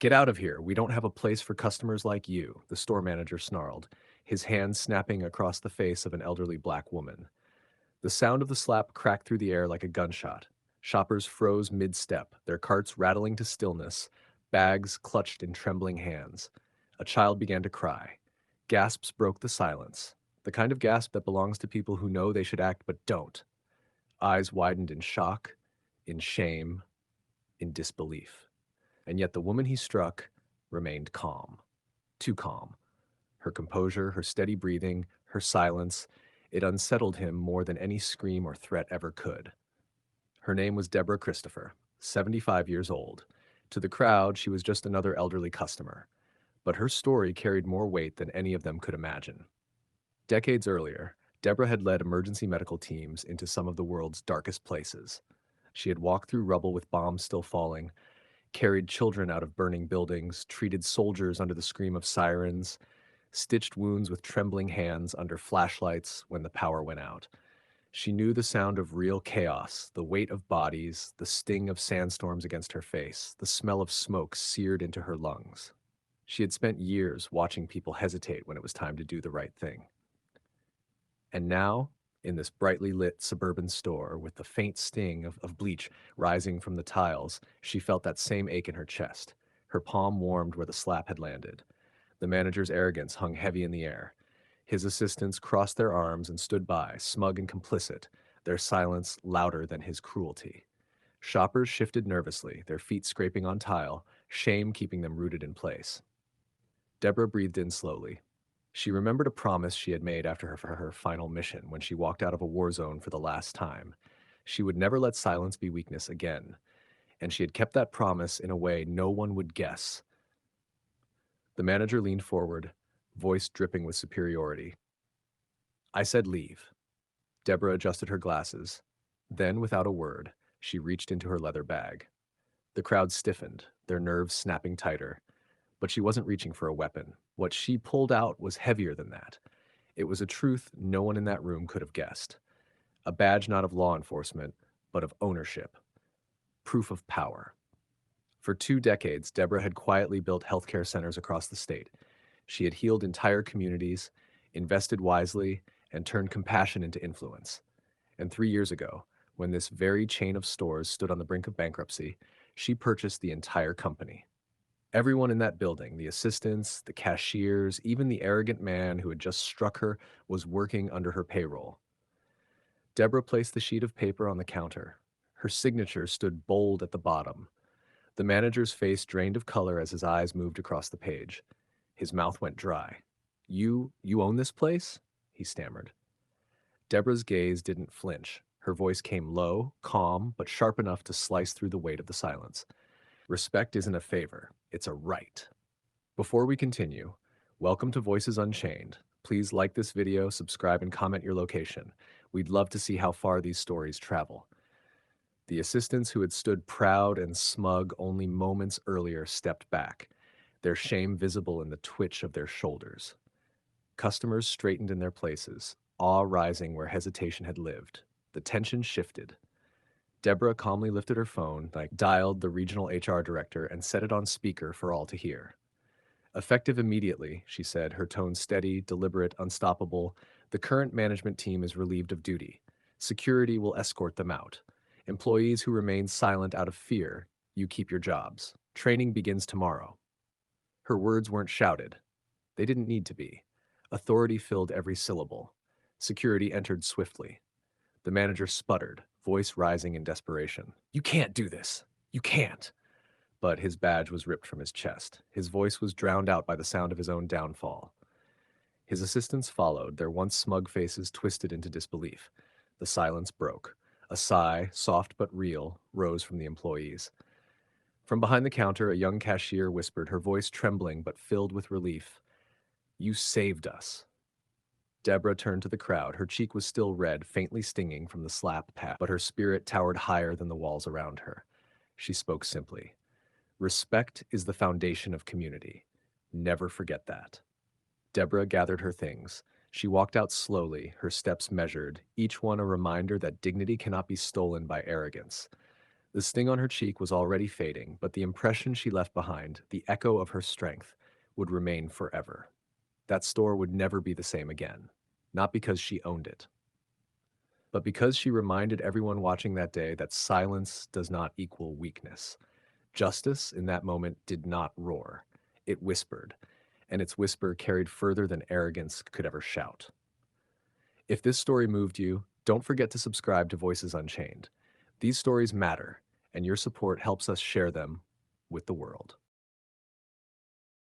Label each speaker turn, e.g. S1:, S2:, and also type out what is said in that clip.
S1: Get out of here. We don't have a place for customers like you, the store manager snarled, his hand snapping across the face of an elderly black woman. The sound of the slap cracked through the air like a gunshot. Shoppers froze mid-step, their carts rattling to stillness, bags clutched in trembling hands. A child began to cry. Gasps broke the silence, the kind of gasp that belongs to people who know they should act but don't. Eyes widened in shock, in shame, in disbelief. And yet the woman he struck remained calm. Too calm. Her composure, her steady breathing, her silence, it unsettled him more than any scream or threat ever could. Her name was Deborah Christopher, 75 years old. To the crowd, she was just another elderly customer. But her story carried more weight than any of them could imagine. Decades earlier, Deborah had led emergency medical teams into some of the world's darkest places. She had walked through rubble with bombs still falling, carried children out of burning buildings, treated soldiers under the scream of sirens, stitched wounds with trembling hands under flashlights when the power went out. She knew the sound of real chaos, the weight of bodies, the sting of sandstorms against her face, the smell of smoke seared into her lungs. She had spent years watching people hesitate when it was time to do the right thing. And now, in this brightly lit suburban store, with the faint sting of bleach rising from the tiles, she felt that same ache in her chest. Her palm warmed where the slap had landed. The manager's arrogance hung heavy in the air. His assistants crossed their arms and stood by, smug and complicit, their silence louder than his cruelty. Shoppers shifted nervously, their feet scraping on tile, shame keeping them rooted in place. Deborah breathed in slowly. She remembered a promise she had made after her final mission when she walked out of a war zone for the last time. She would never let silence be weakness again, and she had kept that promise in a way no one would guess. The manager leaned forward, voice dripping with superiority. I said leave. Deborah adjusted her glasses. Then, without a word, she reached into her leather bag. The crowd stiffened, their nerves snapping tighter. But she wasn't reaching for a weapon. What she pulled out was heavier than that. It was a truth no one in that room could have guessed. A badge not of law enforcement, but of ownership. Proof of power. For 2 decades, Deborah had quietly built healthcare centers across the state. She had healed entire communities, invested wisely, and turned compassion into influence. And 3 years ago, when this very chain of stores stood on the brink of bankruptcy, she purchased the entire company. Everyone in that building, the assistants, the cashiers, even the arrogant man who had just struck her, was working under her payroll. Deborah placed the sheet of paper on the counter. Her signature stood bold at the bottom. The manager's face drained of color as his eyes moved across the page. His mouth went dry. You own this place? He stammered. Deborah's gaze didn't flinch. Her voice came low, calm, but sharp enough to slice through the weight of the silence. Respect isn't a favor, it's a right. Before we continue, welcome to Voices Unchained. Please like this video, subscribe, and comment your location. We'd love to see how far these stories travel. The assistants who had stood proud and smug only moments earlier stepped back, their shame visible in the twitch of their shoulders. Customers straightened in their places, awe rising where hesitation had lived. The tension shifted. Deborah calmly lifted her phone, dialed the regional HR director, and set it on speaker for all to hear. Effective immediately, she said, her tone steady, deliberate, unstoppable. The current management team is relieved of duty. Security will escort them out. Employees who remain silent out of fear, you keep your jobs. Training begins tomorrow. Her words weren't shouted. They didn't need to be. Authority filled every syllable. Security entered swiftly. The manager sputtered, voice rising in desperation. You can't do this. You can't. But his badge was ripped from his chest. His voice was drowned out by the sound of his own downfall. His assistants followed, their once smug faces twisted into disbelief. The silence broke. A sigh, soft but real, rose from the employees. From behind the counter, a young cashier whispered, her voice trembling but filled with relief. You saved us. Deborah turned to the crowd. Her cheek was still red, faintly stinging from the slap pat, but her spirit towered higher than the walls around her. She spoke simply. Respect is the foundation of community. Never forget that. Deborah gathered her things. She walked out slowly, her steps measured, each one a reminder that dignity cannot be stolen by arrogance. The sting on her cheek was already fading, but the impression she left behind, the echo of her strength, would remain forever. That store would never be the same again. Not because she owned it, but because she reminded everyone watching that day that silence does not equal weakness. Justice in that moment did not roar. It whispered, and its whisper carried further than arrogance could ever shout. If this story moved you, don't forget to subscribe to Voices Unchained. These stories matter, and your support helps us share them with the world.